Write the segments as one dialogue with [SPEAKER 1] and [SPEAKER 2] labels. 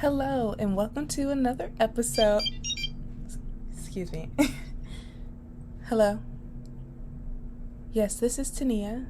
[SPEAKER 1] Hello, and welcome to another episode. Excuse me. Hello. Yes, this is Tania.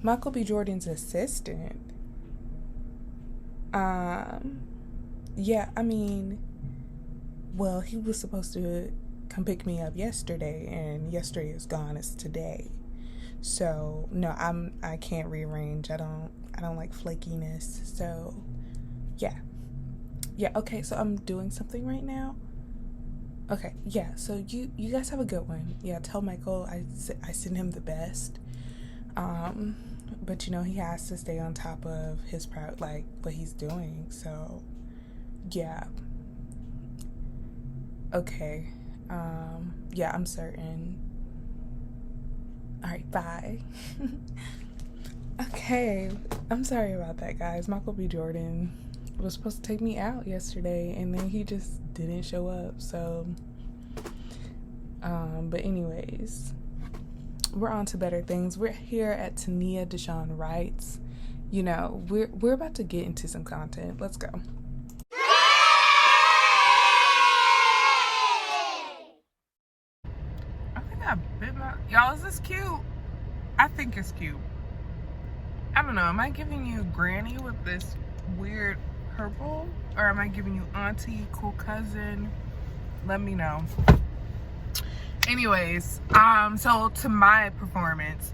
[SPEAKER 1] Michael B. Jordan's assistant. Yeah, well, he was supposed to come pick me up yesterday, and yesterday is gone. It's today. So no, I can't rearrange. I don't like flakiness. So yeah. Okay. So I'm doing something right now. Okay. Yeah. So you guys have a good one. Yeah. Tell Michael I send him the best. But he has to stay on top of his like what he's doing. So yeah. Okay. Yeah, I'm certain. All right, bye. Okay, I'm sorry about that, guys. Michael B. Jordan was supposed to take me out yesterday, and then he just didn't show up. So, but anyways, we're on to better things. We're here at Tania Deshawn Writes. We're about to get into some content. Let's go. Y'all, is this cute? I think it's cute. I don't know. Am I giving you granny with this weird purple? Or am I giving you auntie, cool cousin? Let me know. Anyways, so to my performance,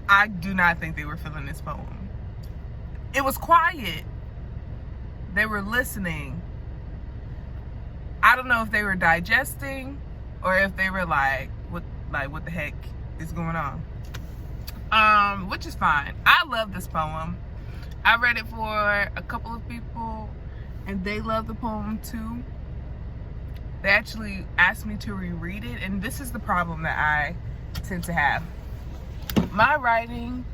[SPEAKER 1] I do not think they were feeling this poem. It was quiet. They were listening. I don't know if they were digesting or if they were like, what the heck is going on? Which is fine. I love this poem. I read it for a couple of people and they love the poem too. They actually asked me to reread it, and this is the problem that I tend to have. My writing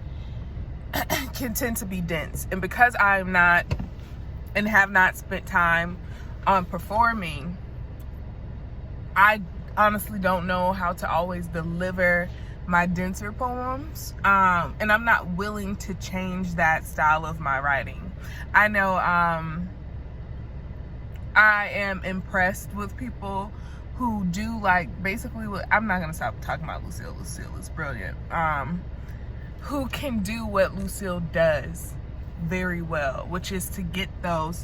[SPEAKER 1] can tend to be dense, and because I'm not and have not spent time on performing, I honestly don't know how to always deliver my denser poems, and I'm not willing to change that style of my writing. I know I am impressed with people who do basically what, I'm not gonna stop talking about Lucille. Lucille is brilliant. Who can do what Lucille does very well, which is to get the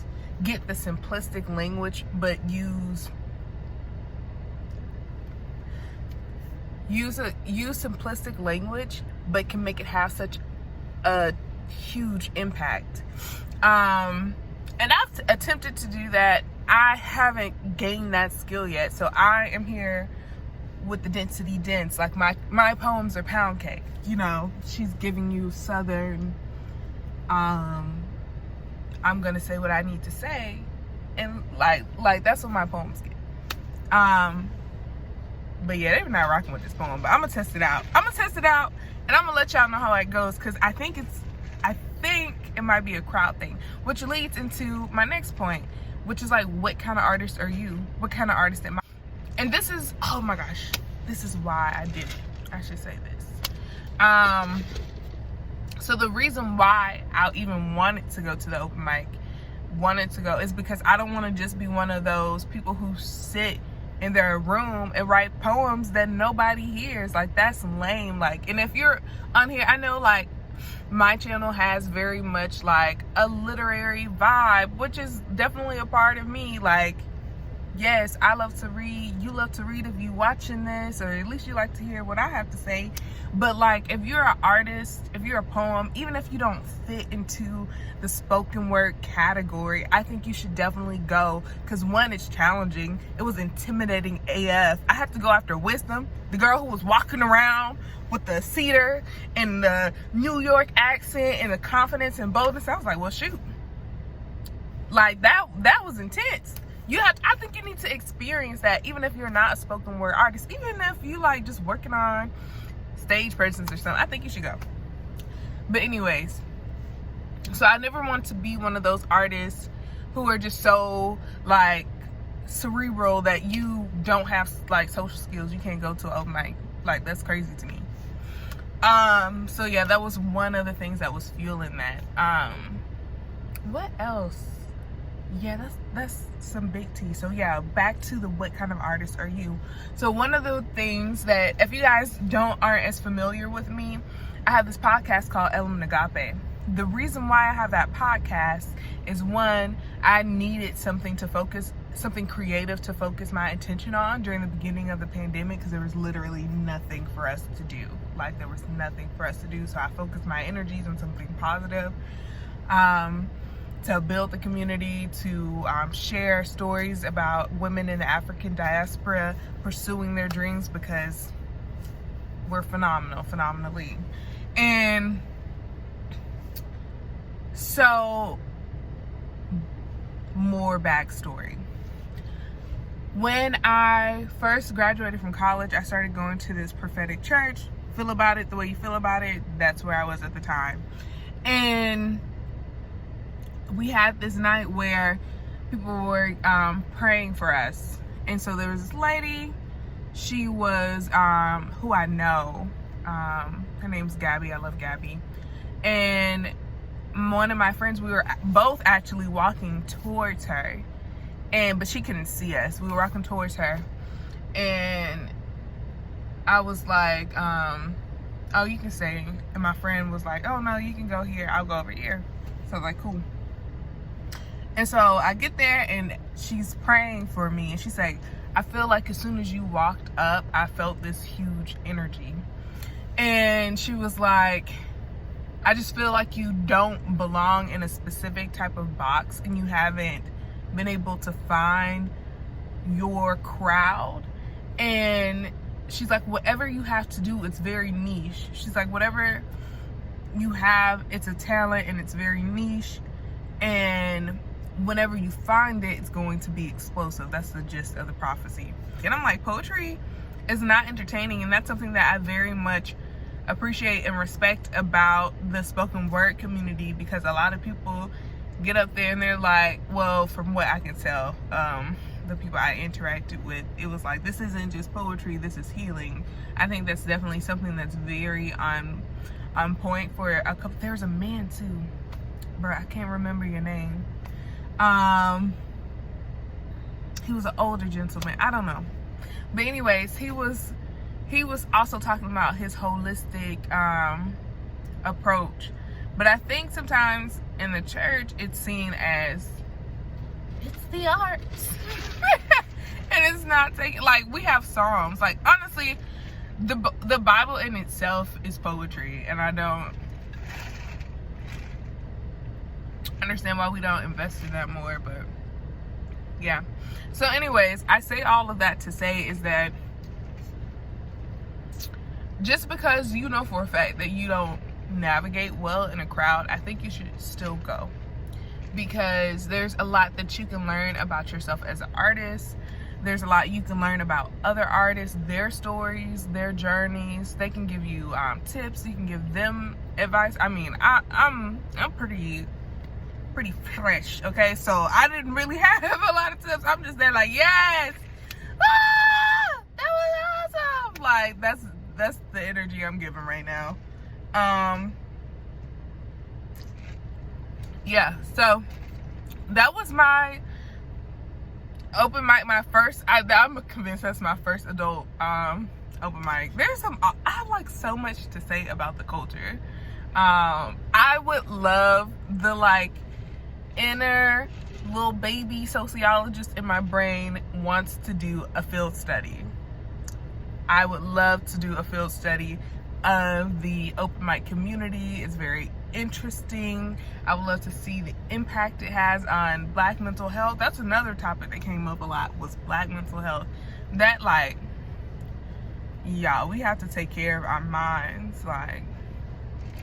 [SPEAKER 1] simplistic language, but use simplistic language, but can make it have such a huge impact. And I've attempted to do that. I haven't gained that skill yet, so I am here with the density dense. Like my poems are pound cake. She's giving you southern. I'm gonna say what I need to say, and like that's what my poems get. But yeah, they're not rocking with this poem. But I'm gonna test it out. And I'm gonna let y'all know how it goes, because I think it might be a crowd thing, which leads into my next point, which is what kind of artist are you? What kind of artist am I? And this is, oh my gosh, this is why I did it. I should say this. So the reason why I even wanted to go to the open mic, is because I don't want to just be one of those people who sit in their room and write poems that nobody hears. That's lame. And if you're on here, I know my channel has very much a literary vibe, which is definitely a part of me. Yes, I love to read. You love to read if you watching this, or at least you like to hear what I have to say. But if you're an artist, if you're a poem, even if you don't fit into the spoken word category, I think you should definitely go, because one, it's challenging. It was intimidating AF. I had to go after Wisdom, the girl who was walking around with the cedar and the New York accent and the confidence and boldness. I was like, well, shoot. That was intense. I think you need to experience that, even if you're not a spoken word artist, even if you just working on stage presence or something. I think you should go. But anyways, so I never want to be one of those artists who are just so cerebral that you don't have social skills. You can't go to an open mic. That's crazy to me. So yeah, that was one of the things that was fueling that. what else? Yeah, that's some big tea. So yeah, back to the what kind of artist are you? So one of the things that, if you guys aren't as familiar with me, I have this podcast called Element Agape. The reason why I have that podcast is, one, I needed something creative to focus my attention on during the beginning of the pandemic, because there was literally nothing for us to do. Like, there was nothing for us to do, so I focused my energies on something positive. To build the community, to share stories about women in the African diaspora pursuing their dreams, because we're phenomenally. And so, more backstory. When I first graduated from college, I started going to this prophetic church. Feel about it the way you feel about it. That's where I was at the time. And we had this night where people were praying for us. And so there was this lady. She was who I know. Her name's Gabby. I love Gabby. And one of my friends, we were both actually walking towards her, but she couldn't see us. We were walking towards her, and I was like, oh, you can stay. And my friend was like, oh no, you can go here, I'll go over here. So I was like, cool. And so I get there, and she's praying for me, and she's like, I feel like as soon as you walked up, I felt this huge energy. And she was like, I just feel like you don't belong in a specific type of box, and you haven't been able to find your crowd. And she's like, whatever you have to do, it's very niche. She's like, whatever you have, it's a talent, and it's very niche. And whenever you find it, it's going to be explosive. That's the gist of the prophecy. And I'm like, poetry is not entertaining, and that's something that I very much appreciate and respect about the spoken word community, because a lot of people get up there and they're like, well, from what I can tell, the people I interacted with, it was like, this isn't just poetry, this is healing. I think that's definitely something that's very on point for a couple. There's a man too, bro, I can't remember your name. He was an older gentleman, I don't know, but anyways, he was also talking about his holistic approach. But I think sometimes in the church, it's seen as, it's the arts. And it's not taken, like, we have Psalms. Like, honestly, the Bible in itself is poetry. And I don't understand why we don't invest in that more. But, yeah. So anyways, I say all of that to say is that just because you know for a fact that you don't navigate well in a crowd, I think you should still go, because there's a lot that you can learn about yourself as an artist. There's a lot you can learn about other artists, their stories, their journeys. They can give you tips. You can give them advice. I mean, I'm pretty fresh, okay? So I didn't really have a lot of tips. I'm just there like, yes, that was awesome. Like, that's the energy I'm giving right now. Yeah, so that was my open mic, my first, I'm convinced that's my first adult open mic. I have like so much to say about the culture. I would love the like inner little baby sociologist in my brain wants to do a field study. I would love to do a field study of the open mic community. It's very interesting. I would love to see the impact it has on Black mental health. That's another topic that came up a lot, was Black mental health. That, like, y'all, we have to take care of our minds, like,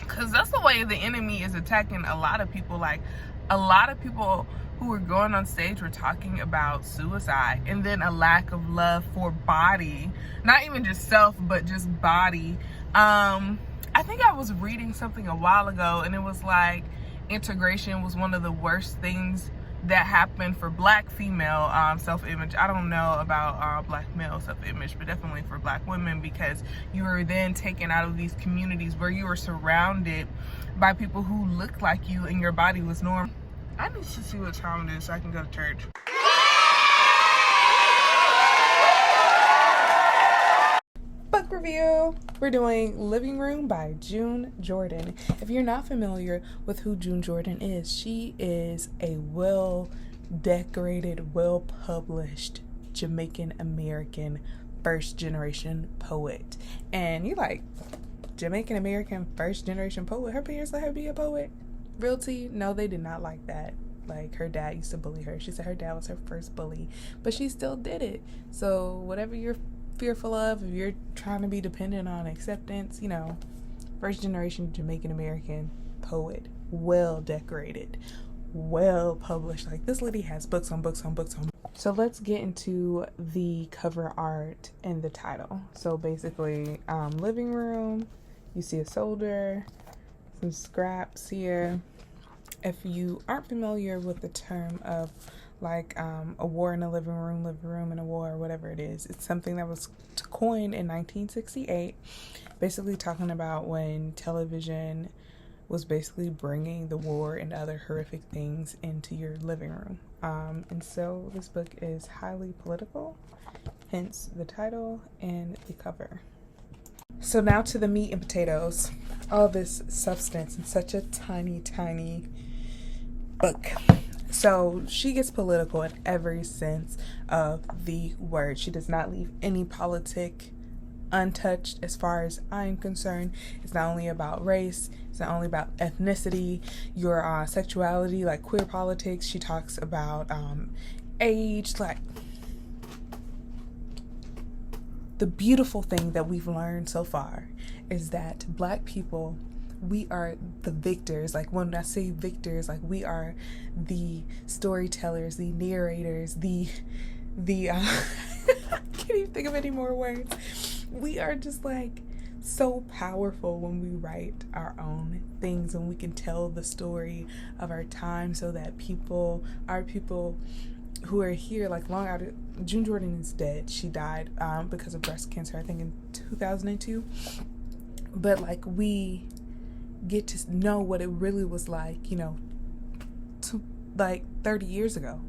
[SPEAKER 1] because that's the way the enemy is attacking a lot of people. Like, a lot of people who were going on stage were talking about suicide, and then a lack of love for body, not even just self, but just body. I think I was reading something a while ago, and it was like integration was one of the worst things that happened for Black female self-image. I don't know about Black male self-image, but definitely for Black women, because you were then taken out of these communities where you were surrounded by people who looked like you and your body was normal. I need to see what time it is so I can go to church. Book review. We're doing Living Room by June Jordan. If you're not familiar with who June Jordan is, she is a well-decorated, well-published Jamaican American first generation poet. And you're like, Jamaican American first generation poet? Her parents let her be a poet? Real tea? No, they did not like that. Like, her dad used to bully her. She said her dad was her first bully, but she still did it. So whatever you're fearful of, if you're trying to be dependent on acceptance, you know, first generation Jamaican American poet, well decorated, well published. Like, this lady has books on books on books on. So let's get into the cover art and the title. So basically, living room, you see a soldier, some scraps here. If you aren't familiar with the term of like a war in a living room in a war, or whatever it is, it's something that was coined in 1968, basically talking about when television was basically bringing the war and other horrific things into your living room. And so this book is highly political, hence the title and the cover. So now to the meat and potatoes, all this substance in such a tiny, tiny book. So she gets political in every sense of the word. She does not leave any politic untouched as far as I'm concerned. It's not only about race, it's not only about ethnicity, your sexuality, like queer politics. She talks about age. Like, the beautiful thing that we've learned so far is that Black people, we are the victors. Like, when I say victors, like, we are the storytellers, the narrators, the I can't even think of any more words. We are just like so powerful when we write our own things, and we can tell the story of our time so that our people who are here, like, long out of, June Jordan is dead. She died because of breast cancer, I think in 2002. But like, we get to know what it really was like, you know, like 30 years ago.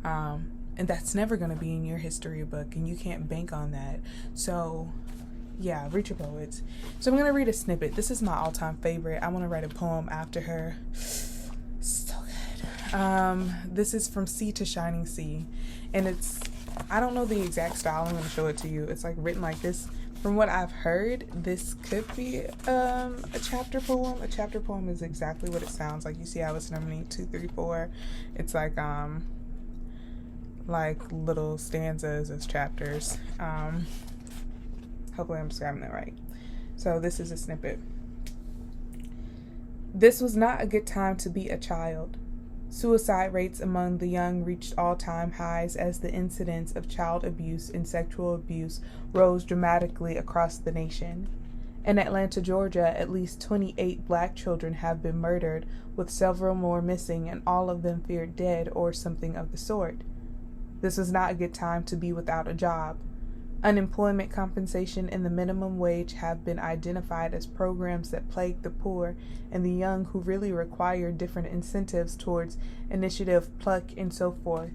[SPEAKER 1] And that's never going to be in your history book, and you can't bank on that. So yeah, read your poets. So I'm going to read a snippet. This is my all-time favorite. I want to write a poem after her. So good. This is From Sea to Shining Sea, and it's, I don't know the exact style. I'm going to show it to you. It's like written like this. From what I've heard, this could be a chapter poem. A chapter poem is exactly what it sounds like. You see how it's numbering 2, 3, 4. It's like little stanzas as chapters. Hopefully I'm describing that right. So this is a snippet. This was not a good time to be a child. Suicide rates among the young reached all-time highs as the incidence of child abuse and sexual abuse rose dramatically across the nation. In Atlanta, Georgia, at least 28 Black children have been murdered, with several more missing, and all of them feared dead or something of the sort. This was not a good time to be without a job. Unemployment compensation and the minimum wage have been identified as programs that plague the poor and the young, who really require different incentives towards initiative, pluck, and so forth.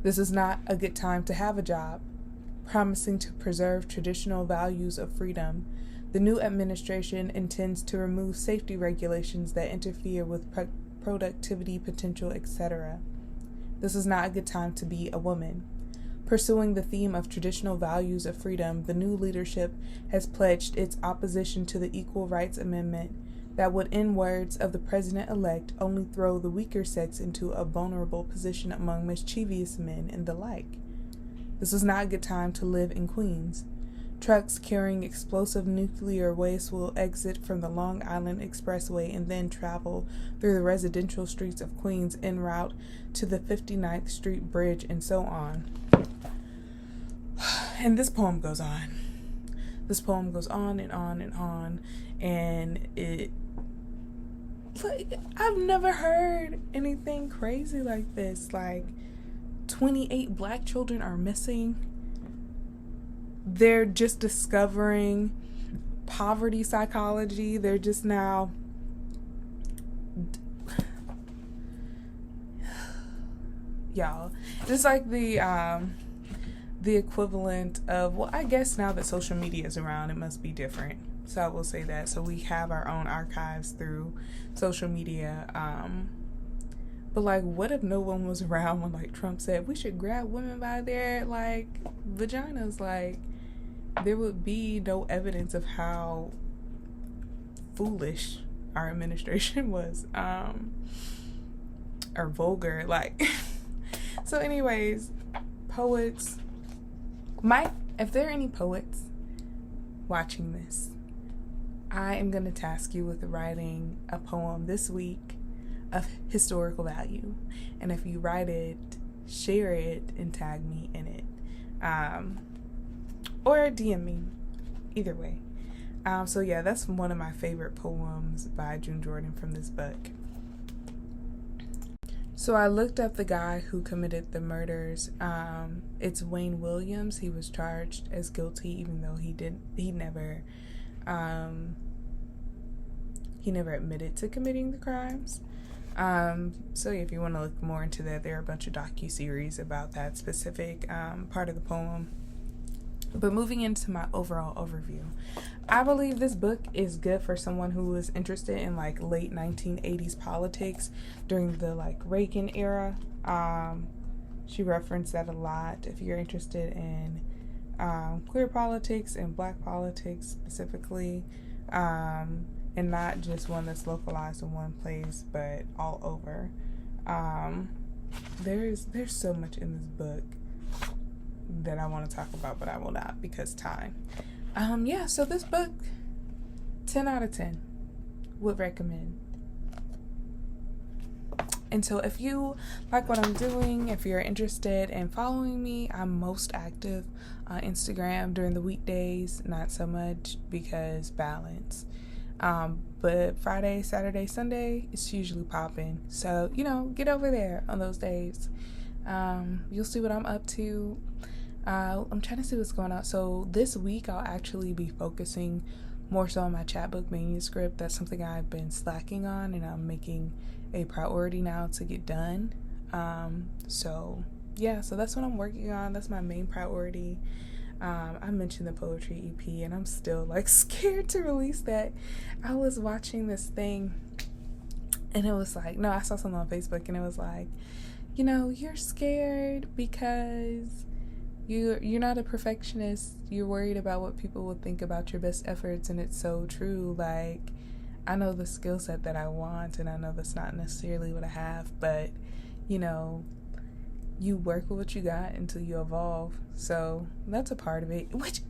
[SPEAKER 1] This is not a good time to have a job. Promising to preserve traditional values of freedom, the new administration intends to remove safety regulations that interfere with productivity potential, etc. This is not a good time to be a woman. Pursuing the theme of traditional values of freedom, the new leadership has pledged its opposition to the Equal Rights Amendment that would, in words of the president-elect, only throw the weaker sex into a vulnerable position among mischievous men and the like. This is not a good time to live in Queens. Trucks carrying explosive nuclear waste will exit from the Long Island Expressway and then travel through the residential streets of Queens en route to the 59th Street Bridge, and so on. And this poem goes on. This poem goes on and on and on, and I've never heard anything crazy like this. Like, 28 Black children are missing. They're just discovering poverty psychology. They're just now
[SPEAKER 2] y'all. It's like the equivalent of, well, I guess now that social media is around, it must be different. So I will say that. So we have our own archives through social media. But like, what if no one was around when like Trump said we should grab women by their like vaginas? Like, there would be no evidence of how foolish our administration was, or vulgar. Like, so anyways, poets. If there are any poets watching this, I am going to task you with writing a poem this week of historical value. And if you write it, share it and tag me in it. Or DM me. Either way. So yeah, that's one of my favorite poems by June Jordan from this book. So I looked up the guy who committed the murders. It's Wayne Williams. He was charged as guilty, even though he never admitted to committing the crimes. So if you want to look more into that, there are a bunch of docuseries about that specific part of the poem. But moving into my overall overview, I believe this book is good for someone who is interested in like late 1980s politics during the like Reagan era. She referenced that a lot. If you're interested in queer politics and black politics specifically, and not just one that's localized in one place, but all over. There's so much in this book that I want to talk about, but I will not because time. So this book, 10 out of 10, would recommend. And so if you like what I'm doing, if you're interested in following me, I'm most active on Instagram during the weekdays, not so much because balance. But Friday, Saturday, Sunday, it's usually popping. So, get over there on those days. You'll see what I'm up to. I'm trying to see what's going on. So this week I'll actually be focusing more so on my chapbook manuscript. That's something I've been slacking on, and I'm making a priority now to get done. So that's what I'm working on. That's my main priority. I mentioned the poetry EP, and I'm still like scared to release that. I was watching this thing, and it was like, I saw something on Facebook, and it was like, you're scared because you're not a perfectionist. You're worried about what people will think about your best efforts, and it's so true. Like, I know the skill set that I want, and I know that's not necessarily what I have, but you work with what you got until you evolve. So that's a part of it, which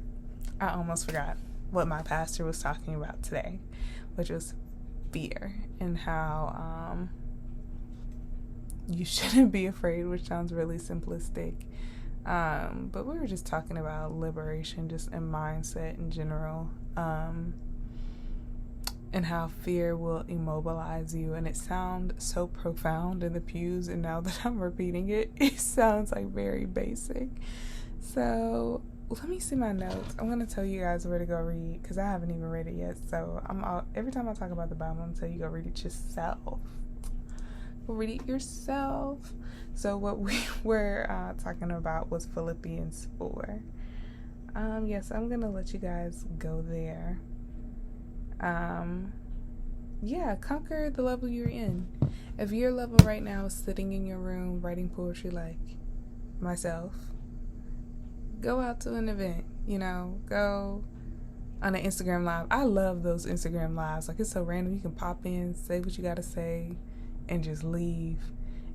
[SPEAKER 2] I almost forgot what my pastor was talking about today, which was fear and how you shouldn't be afraid, which sounds really simplistic. But we were just talking about liberation, just in mindset in general, and how fear will immobilize you. And it sounds so profound in the pews, and now that I'm repeating it, it sounds like very basic. So let me see my notes. I'm going to tell you guys where to go read, because I haven't even read it yet. So every time I talk about the Bible, I'm going to tell you go read it yourself. Go read it yourself. So what we were talking about was Philippians 4. Yes, I'm going to let you guys go there. Conquer the level you're in. If your level right now is sitting in your room writing poetry like myself, go out to an event, go on an Instagram live. I love those Instagram lives. Like, it's so random. You can pop in, say what you got to say, and just leave.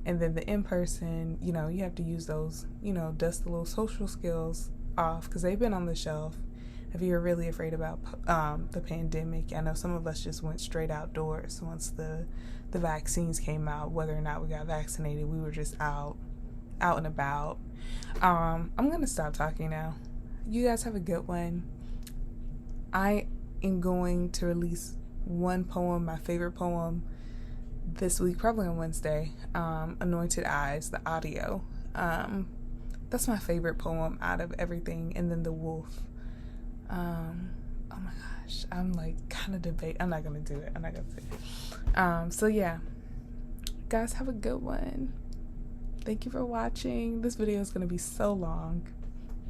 [SPEAKER 2] And then the in-person, you have to use those, dust the little social skills off, because they've been on the shelf. If you're really afraid about the pandemic, I know some of us just went straight outdoors once the vaccines came out. Whether or not we got vaccinated, we were just out and about. I'm going to stop talking now. You guys have a good one. I am going to release one poem, my favorite poem, this week, probably on Wednesday. Anointed Eyes, the audio. That's my favorite poem out of everything. And then The Wolf. Oh my gosh, I'm like kind of debate. I'm not gonna do it. So yeah, guys, have a good one. Thank you for watching. This video is going to be so long,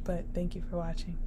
[SPEAKER 2] but thank you for watching.